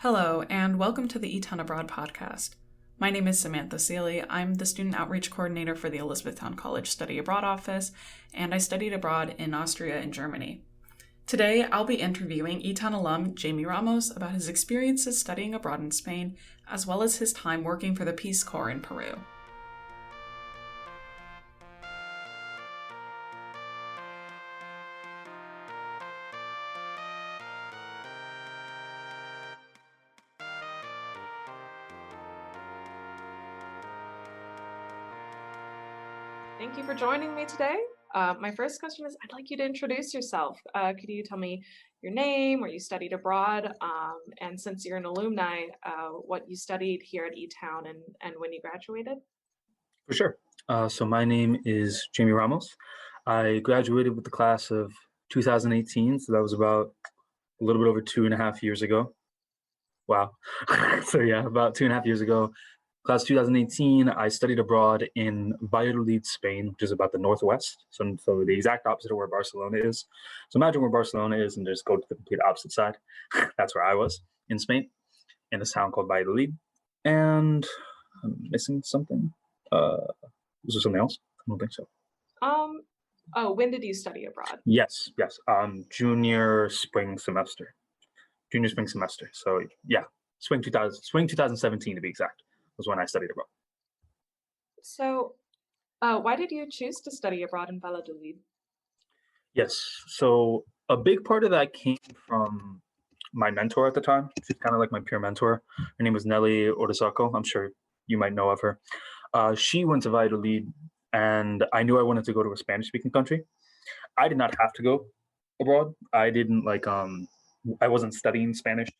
Hello, and welcome to the E-Town Abroad podcast. My name is Samantha Seely. I'm the Student Outreach Coordinator for the Elizabethtown College Study Abroad Office, and I studied abroad in Austria and Germany. Today, I'll be interviewing E-Town alum Jaime Ramos about his experiences studying abroad in Spain, as well as his time working for the Peace Corps in Peru. Thank you for joining me today. My first question is, I'd like you to introduce yourself. Could you tell me your name, where you studied abroad, and since you're an alumni, what you studied here at E-Town and when you graduated? For sure. So my name is Jaime Ramos. I graduated with the class of 2018, so that was about a little bit over 2.5 years ago. Wow. So yeah, about 2.5 years ago. Class 2018, I studied abroad in Valladolid, Spain, which is about the northwest. So the exact opposite of where Barcelona is. So imagine where Barcelona is and just go to the complete opposite side. That's where I was in Spain, in a town called Valladolid. And I'm missing something. Was there something else? I don't think so. When did you study abroad? Yes. Junior spring semester. So yeah, spring 2017 to be exact, was when I studied abroad. So, why did you choose to study abroad in Valladolid? Yes. So a big part of that came from my mentor at the time. She's kind of like my peer mentor. Her name was Nelly Orizako. I'm sure you might know of her. She went to Valladolid, and I knew I wanted to go to a Spanish-speaking country. I did not have to go abroad. I didn't I wasn't studying Spanish.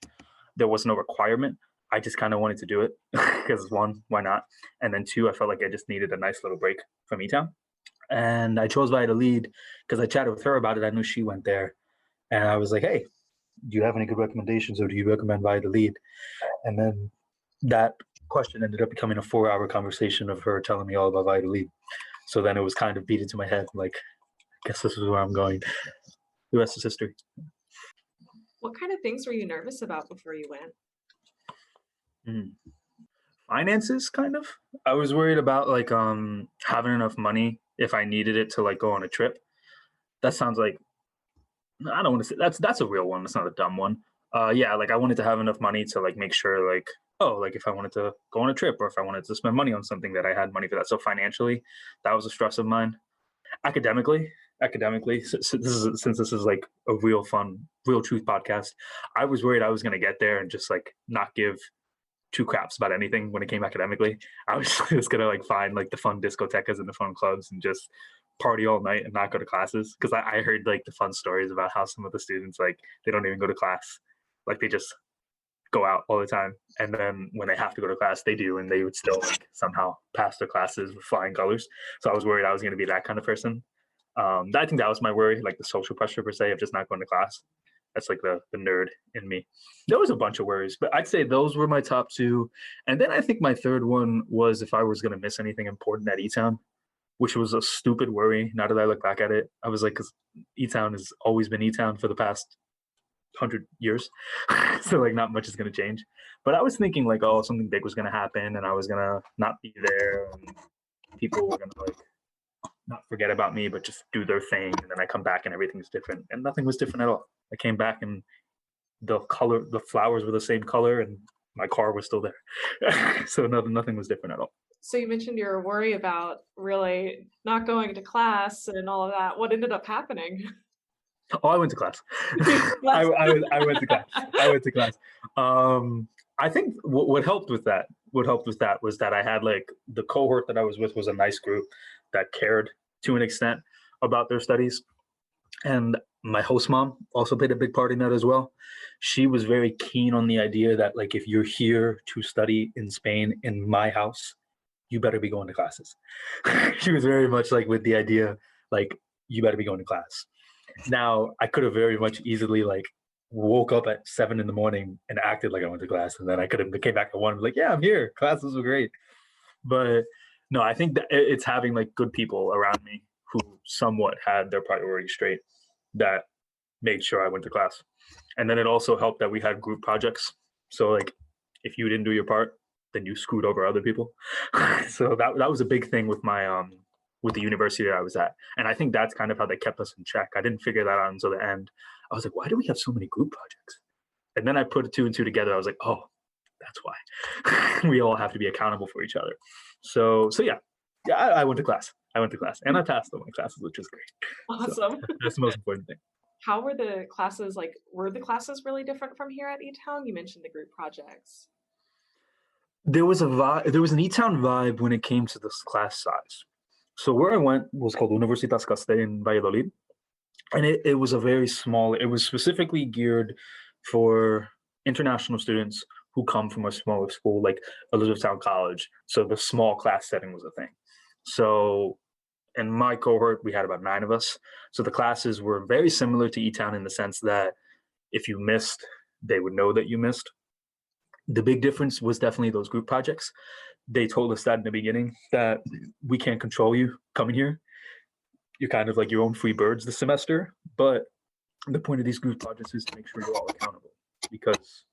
There was no requirement. I just kind of wanted to do it because one, why not? And then two, I felt like I just needed a nice little break from E-Town. And I chose Valladolid because I chatted with her about it. I knew she went there. And I was like, hey, do you have any good recommendations, or do you recommend Valladolid? And then that question ended up becoming a 4-hour conversation of her telling me all about Valladolid. So then it was kind of beat into my head, like, I guess this is where I'm going. The rest is history. What kind of things were you nervous about before you went? Finances, kind of. I was worried about having enough money if I needed it to go on a trip. That sounds like, I don't want to say that's a real one. It's not a dumb one. Yeah, I wanted to have enough money to make sure if I wanted to go on a trip or if I wanted to spend money on something, that I had money for that. So financially, that was a stress of mine. Academically, since this is a real fun, real truth podcast, I was worried I was going to get there and just not give two craps about anything when it came academically. I was just going to find the fun discotecas and the fun clubs and just party all night and not go to classes. Because I heard the fun stories about how some of the students they don't even go to class. They just go out all the time, and then when they have to go to class, they do, and they would still somehow pass their classes with flying colors. So I was worried I was going to be that kind of person. I think that was my worry, the social pressure per se of just not going to class. That's the nerd in me. There was a bunch of worries, but I'd say those were my top two. And then I think my third one was if I was going to miss anything important at E-Town, which was a stupid worry. Now that I look back at it, I was because E-Town has always been E-Town for the past 100 years. So not much is going to change. But I was thinking oh, something big was going to happen and I was going to not be there and people were going to not forget about me, but just do their thing. And then I come back and everything's different, and nothing was different at all. I came back and the flowers were the same color and my car was still there. So nothing was different at all. So you mentioned your worry about really not going to class and all of that. What ended up happening? Oh, I went to class. I went to class. I went to class. I think what helped with that was that I had the cohort that I was with was a nice group that cared to an extent about their studies. And my host mom also played a big part in that as well. She was very keen on the idea that if you're here to study in Spain in my house, you better be going to classes. She was very much with the idea, you better be going to class. Now, I could have very much easily woke up at 7 in the morning and acted like I went to class, and then I could have came back at 1 and be yeah, I'm here. Classes were great. But no, I think that it's having good people around me who somewhat had their priorities straight that made sure I went to class. And then it also helped that we had group projects So like, if you didn't do your part, then you screwed over other people. So that was a big thing with the university that I was at, and I think that's kind of how they kept us in check. I didn't figure that out until the end. I was like, why do we have so many group projects? And then I put two and two together. I was like, oh, that's why. We all have to be accountable for each other. So yeah, I went to class. And I passed all my classes, which is great. Awesome. So that's the most important thing. How were the classes like? Were the classes really different from here at E-Town? You mentioned the group projects. There was a vibe. There was an E-Town vibe when it came to this class size. So where I went was called Universitas Castelli in Valladolid, and it was a very small. It was specifically geared for international students who come from a smaller school like Elizabethtown College. So the small class setting was a thing. So in my cohort, we had about 9 of us. So the classes were very similar to E-Town in the sense that if you missed, they would know that you missed. The big difference was definitely those group projects. They told us that in the beginning, that we can't control you coming here. You're kind of like your own free birds this semester. But the point of these group projects is to make sure you're all accountable, because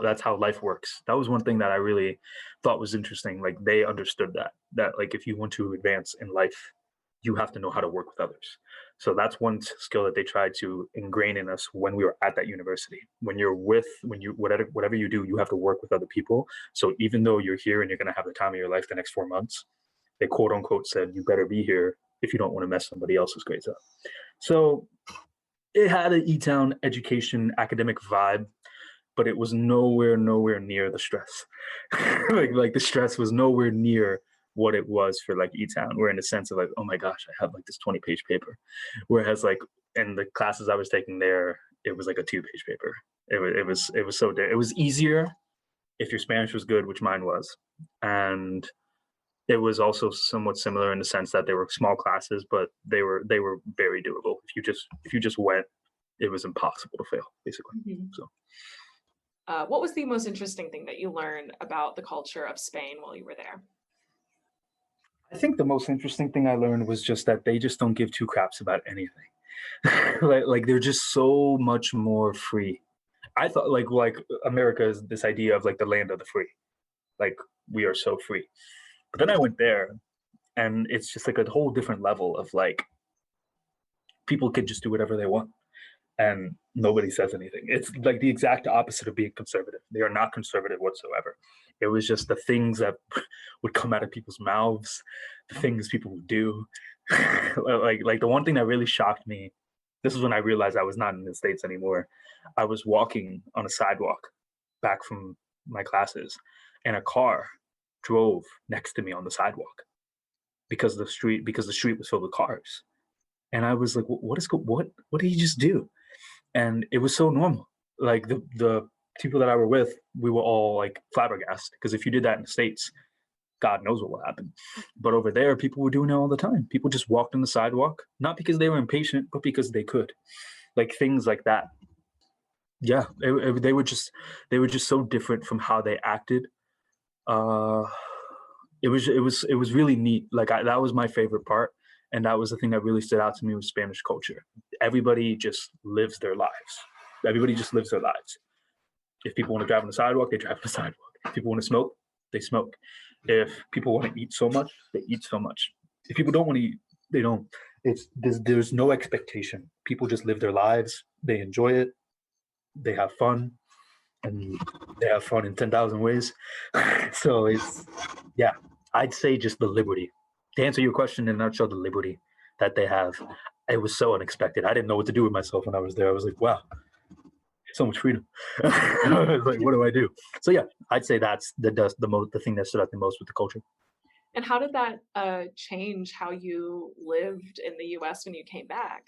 that's how life works. That was one thing that I really thought was interesting. Like, they understood that like, if you want to advance in life, you have to know how to work with others. So that's one skill that they tried to ingrain in us when we were at that university. Whatever you do, you have to work with other people. So even though you're here and you're going to have the time of your life the next 4 months, they quote unquote said, you better be here if you don't want to mess somebody else's grades up. So it had an E-Town education academic vibe, but it was nowhere near the stress. like the stress was nowhere near what it was for like E-Town. We're in the sense of like, oh my gosh, I have like this 20-page paper. Whereas like in the classes I was taking there, it was like a 2-page paper. It was easier if your Spanish was good, which mine was. And it was also somewhat similar in the sense that they were small classes, but they were very doable. If you just went, it was impossible to fail, basically. Mm-hmm. So what was the most interesting thing that you learned about the culture of Spain while you were there? I think the most interesting thing I learned was just that they just don't give two craps about anything. like they're just so much more free. I thought like America is this idea of like the land of the free. Like, we are so free. But then I went there, and it's just like a whole different level of like, people could just do whatever they want and nobody says anything. It's like the exact opposite of being conservative. They are not conservative whatsoever. It was just the things that would come out of people's mouths, the things people would do. like the one thing that really shocked me, this is when I realized I was not in the States anymore. I was walking on a sidewalk back from my classes, and a car drove next to me on the sidewalk because the street was filled with cars. And I was like, what did he just do? And it was so normal. Like the people that I were with, we were all like flabbergasted, because if you did that in the States, God knows what will happen. But over there, people were doing it all the time. People just walked on the sidewalk, not because they were impatient, but because they could. Like, things like that. Yeah, they were just so different from how they acted. It was really neat. Like, that was my favorite part. And that was the thing that really stood out to me with Spanish culture. Everybody just lives their lives. Everybody just lives their lives. If people want to drive on the sidewalk, they drive on the sidewalk. If people want to smoke, they smoke. If people want to eat so much, they eat so much. If people don't want to eat, they don't. There's no expectation. People just live their lives. They enjoy it. They have fun. And they have fun in 10,000 ways. So I'd say just the liberty. To answer your question in a nutshell, the liberty that they have, it was so unexpected. I didn't know what to do with myself when I was there. I was like, wow, so much freedom. I was like, what do I do? So yeah, I'd say that's the thing that stood out the most with the culture. And how did that change how you lived in the U.S. when you came back?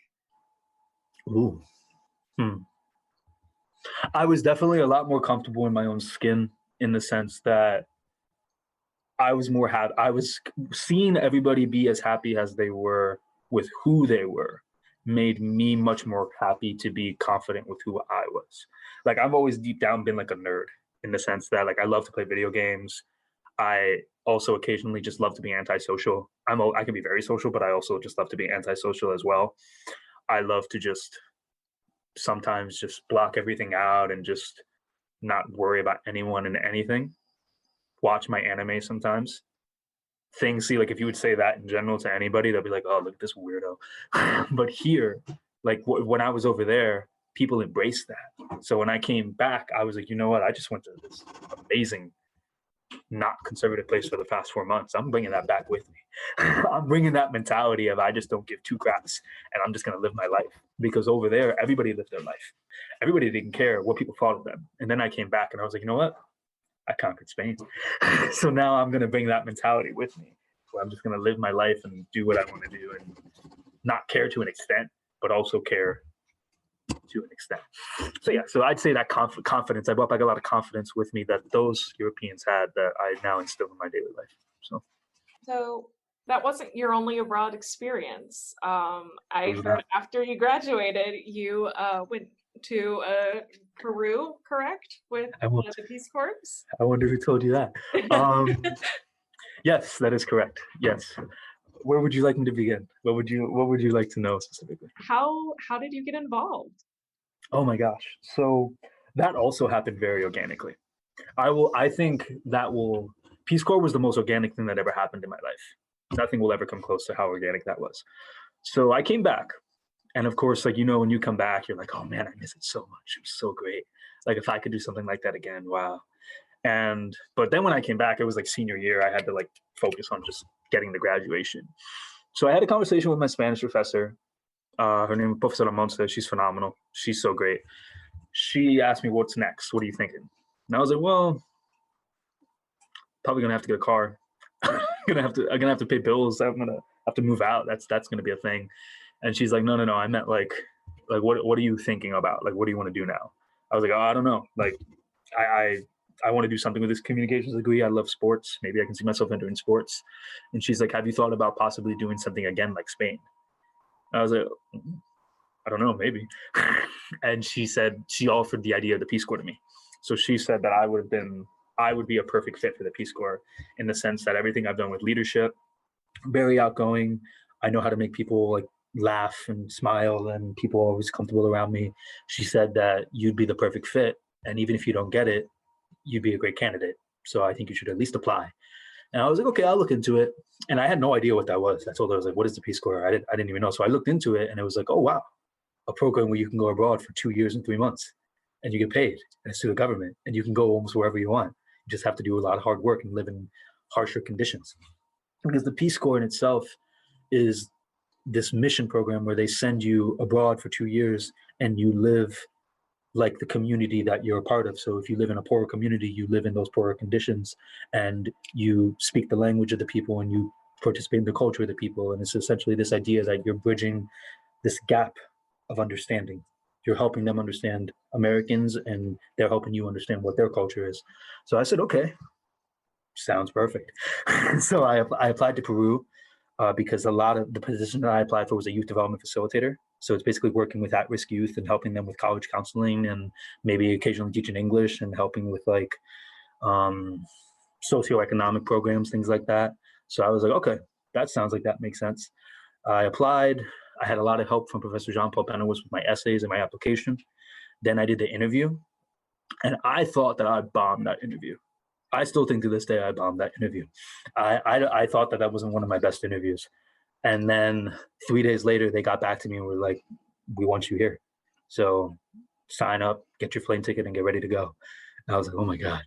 Ooh. I was definitely a lot more comfortable in my own skin, in the sense that I was more happy. I was seeing everybody be as happy as they were with who they were, made me much more happy to be confident with who I was. Like, I've always deep down been like a nerd, in the sense that like I love to play video games. I also occasionally just love to be antisocial. I can be very social, but I also just love to be antisocial as well. I love to just sometimes just block everything out and just not worry about anyone and anything, watch my anime sometimes. Things, see, like if you would say that in general to anybody, they'll be like, oh, look at this weirdo. But here, like when I was over there, people embraced that. So when I came back, I was like, you know what? I just went to this amazing, not conservative place for the past 4 months. I'm bringing that back with me. I'm bringing that mentality of I just don't give two craps and I'm just going to live my life. Because over there, everybody lived their life. Everybody didn't care what people thought of them. And then I came back and I was like, you know what? I conquered Spain. So now I'm going to bring that mentality with me, where I'm just going to live my life and do what I want to do and not care to an extent, but also care to an extent. So yeah, so I'd say that confidence, I brought back a lot of confidence with me that those Europeans had that I now instill in my daily life. So that wasn't your only abroad experience. I heard after you graduated, you went to Peru, correct? With the Peace Corps? I wonder who told you that. Yes, that is correct. Yes. Where would you like me to begin? What would you like to know specifically? How did you get involved? Oh my gosh. So that also happened very organically. I think Peace Corps was the most organic thing that ever happened in my life. Nothing will ever come close to how organic that was. So I came back. And of course, like, when you come back, you're like, oh man, I miss it so much. It was so great. Like if I could do something like that again, wow. But then when I came back, it was like senior year. I had to like focus on just getting the graduation. So I had a conversation with my Spanish professor. Her name is Professor Alum. She's phenomenal. She's so great. She asked me, what's next? What are you thinking? And I was like, well, probably gonna have to get a car. I'm gonna have to pay bills. I'm gonna have to move out. That's gonna be a thing. And she's like, no. I meant like what are you thinking about? Like, what do you want to do now? I was like, oh, I don't know. Like, I want to do something with this communications degree. I love sports. Maybe I can see myself entering sports. And she's like, have you thought about possibly doing something again like Spain? And I was like, I don't know, maybe. And she said she offered the idea of the Peace Corps to me. So she said that I would be a perfect fit for the Peace Corps in the sense that everything I've done with leadership, very outgoing. I know how to make people like laugh and smile and people are always comfortable around me. She said that you'd be the perfect fit. And even if you don't get it, you'd be a great candidate. So I think you should at least apply. And I was like, okay, I'll look into it. And I had no idea what that was. I told her, I was like, what is the Peace Corps? I didn't even know. So I looked into it and it was like, oh, wow, a program where you can go abroad for 2 years and 3 months and you get paid and it's to the government and you can go almost wherever you want. You just have to do a lot of hard work and live in harsher conditions. Because the Peace Corps in itself is this mission program where they send you abroad for 2 years and you live like the community that you're a part of. So if you live in a poorer community, you live in those poorer conditions and you speak the language of the people and you participate in the culture of the people. And it's essentially this idea that you're bridging this gap of understanding. You're helping them understand Americans and they're helping you understand what their culture is. So I said, okay, sounds perfect. So I applied to Peru because a lot of the position that I applied for was a youth development facilitator. So it's basically working with at-risk youth and helping them with college counseling and maybe occasionally teaching English and helping with like socioeconomic programs, things like that. So I was like, okay, that sounds like that makes sense. I applied. I had a lot of help from Professor Jean-Paul Penowitz with my essays and my application. Then I did the interview and I thought that I bombed that interview. I still think to this day I bombed that interview. I thought that wasn't one of my best interviews. And then 3 days later, they got back to me and were like, we want you here. So sign up, get your plane ticket and get ready to go. And I was like, oh my God.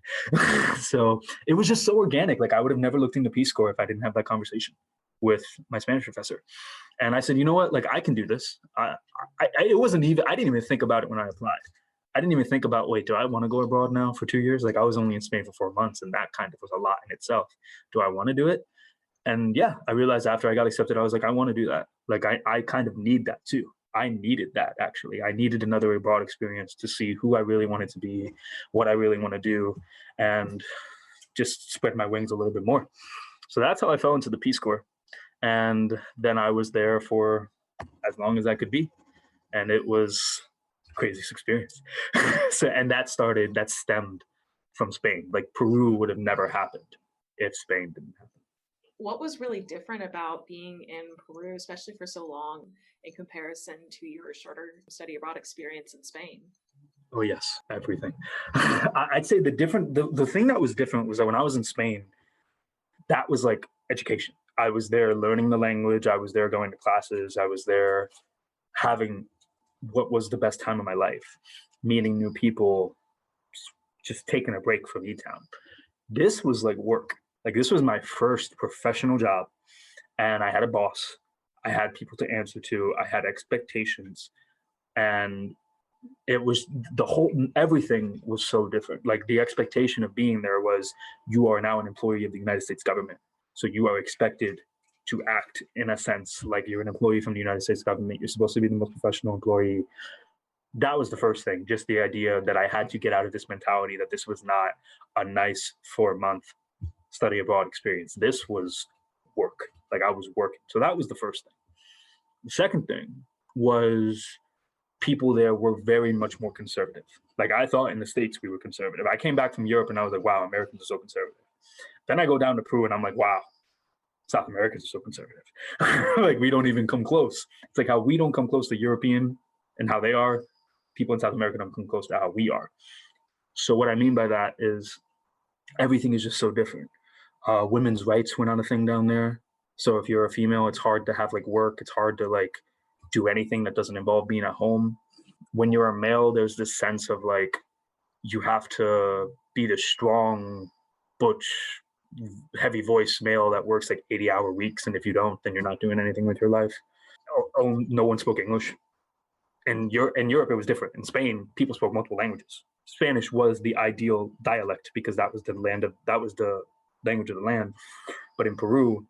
So it was just so organic. Like I would have never looked into Peace Corps if I didn't have that conversation with my Spanish professor. And I said, you know what? Like I can do this. I didn't even think about it when I applied. I didn't even think about, wait, do I want to go abroad now for 2 years? Like I was only in Spain for 4 months and that kind of was a lot in itself. Do I want to do it? And yeah, I realized after I got accepted, I was like, I want to do that. Like I kind of need that too. I needed that actually. I needed another abroad experience to see who I really wanted to be, what I really want to do, and just spread my wings a little bit more. So that's how I fell into the Peace Corps. And then I was there for as long as I could be. And it was the craziest experience. And that stemmed from Spain. Like Peru would have never happened if Spain didn't happen. What was really different about being in Peru, especially for so long, in comparison to your shorter study abroad experience in Spain? Oh yes, everything. I'd say the thing that was different was that when I was in Spain, that was like education. I was there learning the language. I was there going to classes. I was there having what was the best time of my life, meeting new people, just taking a break from E-Town. This was like work. Like this was my first professional job, and I had a boss. I had people to answer to. I had expectations, and it was the whole everything was so different. Like the expectation of being there was you are now an employee of the United States government, so you are expected to act in a sense like you're an employee from the United States government. You're supposed to be the most professional employee. That was the first thing, just the idea that I had to get out of this mentality that this was not a nice 4-month study abroad experience. This was work. Like I was working. So that was the first thing. The second thing was people there were very much more conservative. Like I thought in the States we were conservative. I came back from Europe and I was like, wow, Americans are so conservative. Then I go down to Peru and I'm like, wow, South Americans are so conservative. Like we don't even come close. It's like how we don't come close to European and how they are. People in South America don't come close to how we are. So what I mean by that is everything is just so different. Women's rights went on a thing down there. So if you're a female, it's hard to have like work. It's hard to like do anything that doesn't involve being at home. When you're a male, there's this sense of like you have to be the strong, butch, heavy voice male that works like 80-hour weeks. And if you don't, then you're not doing anything with your life. Oh, no one spoke English. In Europe, it was different. In Spain, people spoke multiple languages. Spanish was the ideal dialect because that was the language of the land. But in Peru,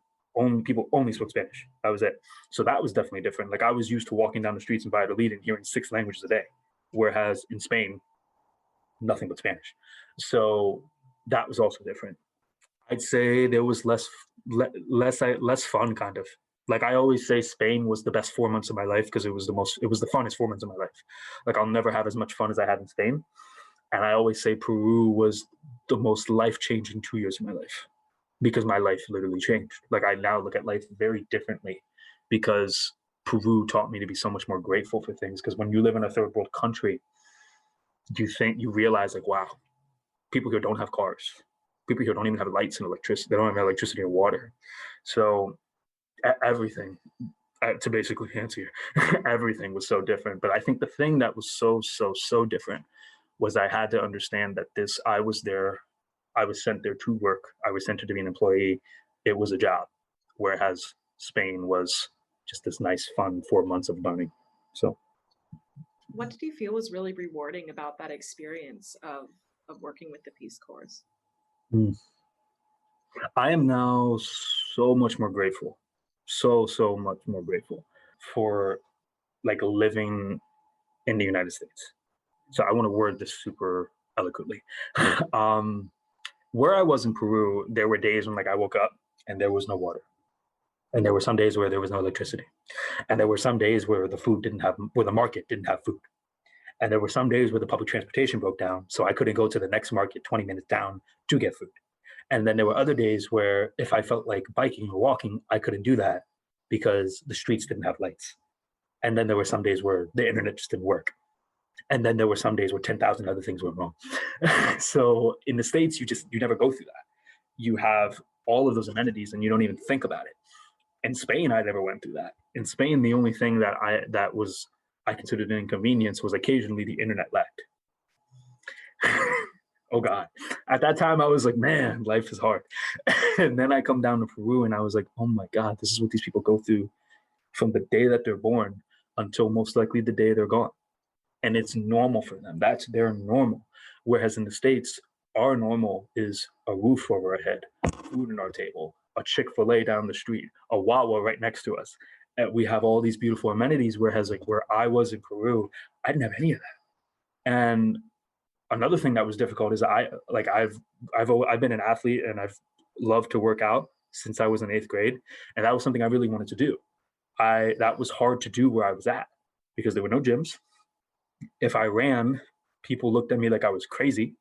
people only spoke Spanish. That was it. So that was definitely different. Like I was used to walking down the streets in Valladolid and hearing 6 languages a day, whereas in Spain, nothing but Spanish. So that was also different. I'd say there was less fun, kind of. Like I always say, Spain was the best 4 months of my life because it was the funnest 4 months of my life. Like I'll never have as much fun as I had in Spain. And I always say Peru was the most life-changing 2 years of my life because my life literally changed. Like I now look at life very differently because Peru taught me to be so much more grateful for things. Because when you live in a third world country, you realize like, wow, people here don't have cars. People here don't even have lights and electricity. They don't have electricity or water. So everything, to basically answer you, everything was so different. But I think the thing that was so different was I had to understand that I was sent there to work. I was sent to be an employee. It was a job. Whereas Spain was just this nice, fun 4 months of learning. So what did you feel was really rewarding about that experience of working with the Peace Corps? I am now so much more grateful. So much more grateful for like living in the United States. So I want to word this super eloquently. Where I was in Peru, there were days when like I woke up and there was no water. And there were some days where there was no electricity. And there were some days where the market didn't have food. And there were some days where the public transportation broke down. So I couldn't go to the next market 20 minutes down to get food. And then there were other days where if I felt like biking or walking, I couldn't do that because the streets didn't have lights. And then there were some days where the internet just didn't work. And then there were some days where 10,000 other things went wrong. So in the States, you never go through that. You have all of those amenities and you don't even think about it. In Spain, I never went through that. In Spain, the only thing that I considered an inconvenience was occasionally the internet lagged. Oh God. At that time, I was like, man, life is hard. And then I come down to Peru and I was like, oh my God, this is what these people go through from the day that they're born until most likely the day they're gone. And it's normal for them. That's their normal. Whereas in the States, our normal is a roof over our head, food on our table, a Chick-fil-A down the street, a Wawa right next to us. And we have all these beautiful amenities, whereas like where I was in Peru, I didn't have any of that. And another thing that was difficult is I've been an athlete and I've loved to work out since I was in 8th grade. And that was something I really wanted to do. That was hard to do where I was at because there were no gyms. If I ran, people looked at me like I was crazy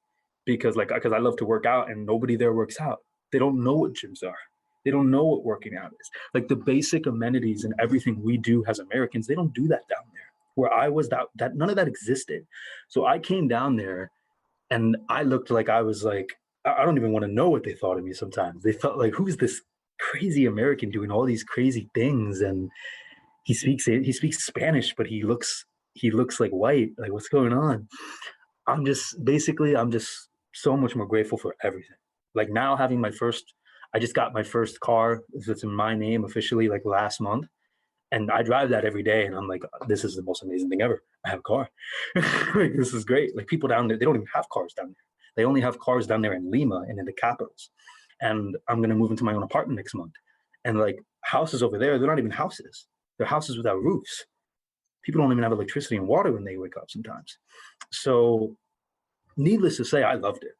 because I love to work out and nobody there works out. They don't know what gyms are. They don't know what working out is. Like the basic amenities and everything we do as Americans, they don't do that down there. where I was, that none of that existed. So I came down there and I looked like I was like, I don't even want to know what they thought of me sometimes. They felt like, who's this crazy American doing all these crazy things? And he speaks Spanish, but he looks like white. Like, what's going on? I'm just so much more grateful for everything. Like now having I just got my first car. It's in my name officially like last month. And I drive that every day. And I'm like, this is the most amazing thing ever. I have a car. Like, this is great. Like people down there, they don't even have cars down there. They only have cars down there in Lima and in the capitals. And I'm going to move into my own apartment next month. And like houses over there, they're not even houses. They're houses without roofs. People don't even have electricity and water when they wake up sometimes. So needless to say, I loved it.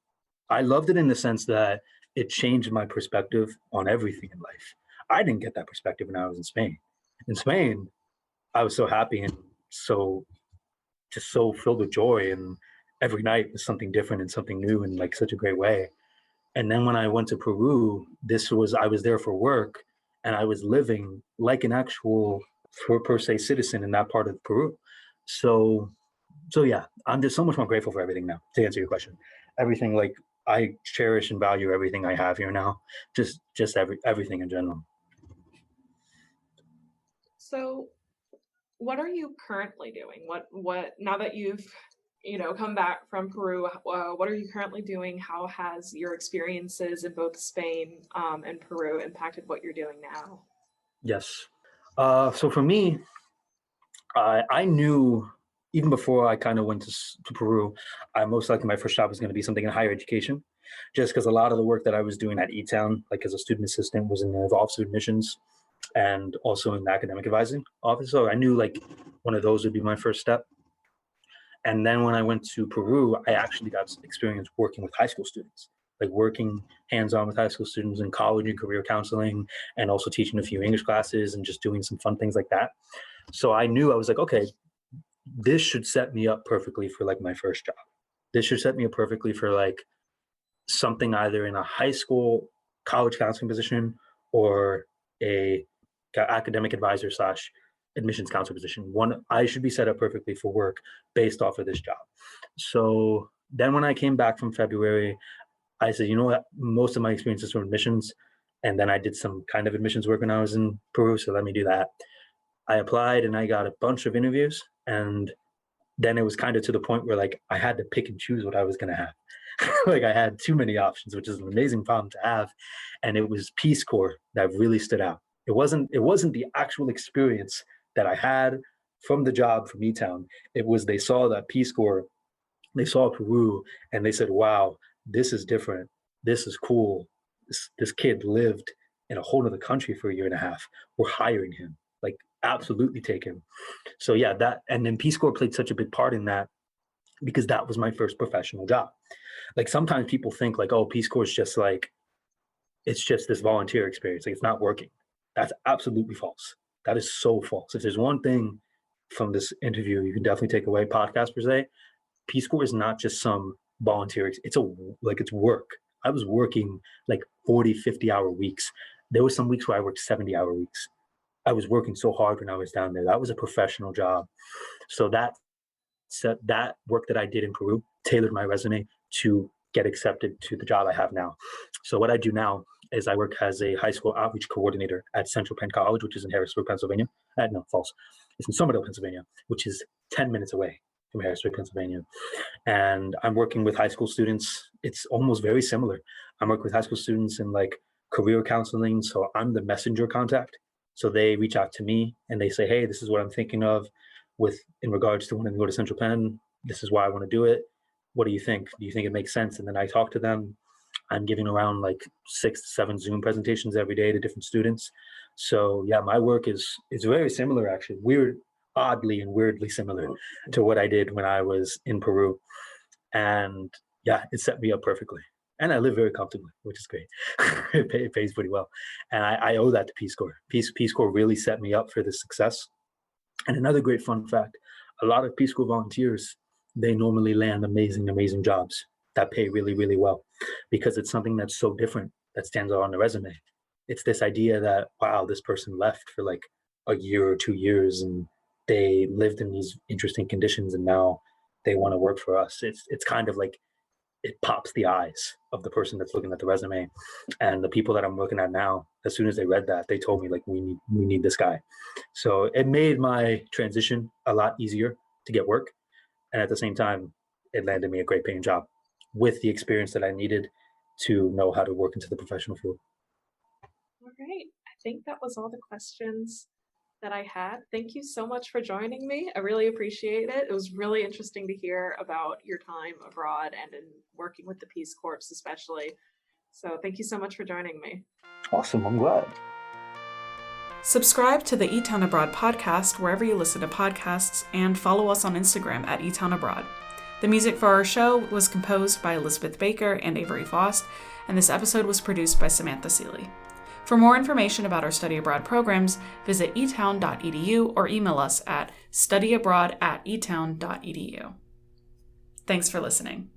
I loved it in the sense that it changed my perspective on everything in life. I didn't get that perspective when I was in Spain. In Spain, I was so happy and so filled with joy. And every night was something different and something new in like such a great way. And then when I went to Peru, I was there for work and I was living like an actual per se citizen in that part of Peru. So yeah, I'm just so much more grateful for everything now, to answer your question. Everything, like I cherish and value everything I have here now, just everything in general. So what are you currently doing? What now that you've come back from Peru, what are you currently doing? How has your experiences in both Spain and Peru impacted what you're doing now? Yes. So for me, I knew even before I kind of went to Peru, I most likely my first job was going to be something in higher education, just because a lot of the work that I was doing at E-Town, like as a student assistant, was in the Office of Admissions and also in the academic advising office. So I knew like one of those would be my first step. And then when I went to Peru, I actually got experience working with high school students, like working hands-on with high school students in college and career counseling, and also teaching a few English classes and just doing some fun things like that. So I knew, I was like, okay, this should set me up perfectly for like my first job. This should set me up perfectly for like something either in a high school college counseling position or a academic advisor / admissions counselor position. I should be set up perfectly for work based off of this job. So then when I came back from February, I said, you know what, most of my experiences from admissions, and then I did some kind of admissions work when I was in Peru, so let me do that. I applied and I got a bunch of interviews, and then it was kind of to the point where like I had to pick and choose what I was going to have. Like I had too many options, which is an amazing problem to have. And it was Peace Corps that really stood out. It wasn't the actual experience that I had from the job from E-Town. It was, they saw that Peace Corps, they saw Peru, and they said, wow, this is different. This is cool. This kid lived in a whole other country for a year and a half. We're hiring him. Like, absolutely take him. So yeah, that, and then Peace Corps played such a big part in that because that was my first professional job. Like sometimes people think like, oh, Peace Corps is just like, it's just this volunteer experience. Like it's not working. That's absolutely false. That is so false. If there's one thing from this interview you can definitely take away, podcast per se, Peace Corps is not just some volunteer. It's work. I was working like 40, 50-hour weeks. There were some weeks where I worked 70-hour weeks. I was working so hard when I was down there. That was a professional job. So that work that I did in Peru tailored my resume to get accepted to the job I have now. So what I do now is I work as a high school outreach coordinator at Central Penn College, which is in Harrisburg, Pennsylvania. No, false. It's in Somerville, Pennsylvania, which is 10 minutes away from Harrisburg, Pennsylvania. And I'm working with high school students. It's almost very similar. I'm working with high school students in like career counseling. So I'm the messenger contact. So they reach out to me and they say, hey, this is what I'm thinking of in regards to wanting to go to Central Penn. This is why I want to do it. What do you think? Do you think it makes sense? And then I talk to them. I'm giving around like 6 to 7 Zoom presentations every day to different students. So yeah, my work is very similar, actually. Oddly and weirdly similar to what I did when I was in Peru. And yeah, it set me up perfectly. And I live very comfortably, which is great. It pays pretty well. And I owe that to Peace Corps. Peace Corps really set me up for this success. And another great fun fact, a lot of Peace Corps volunteers, they normally land amazing, amazing jobs that pay really, really well because it's something that's so different that stands out on the resume. It's this idea that, wow, this person left for like a year or 2 years and they lived in these interesting conditions and now they want to work for us. It's kind of like it pops the eyes of the person that's looking at the resume. And the people that I'm looking at now, as soon as they read that, they told me like, we need this guy. So it made my transition a lot easier to get work. And at the same time, it landed me a great paying job with the experience that I needed to know how to work into the professional field. All right. I think that was all the questions that I had. Thank you so much for joining me. I really appreciate it. It was really interesting to hear about your time abroad and in working with the Peace Corps especially. So thank you so much for joining me. Awesome. I'm glad. Subscribe to the E-Town Abroad podcast wherever you listen to podcasts and follow us on Instagram at E-Town Abroad. The music for our show was composed by Elizabeth Baker and Avery Faust, and this episode was produced by Samantha Seely. For more information about our study abroad programs, visit etown.edu or email us at studyabroad@etown.edu. Thanks for listening.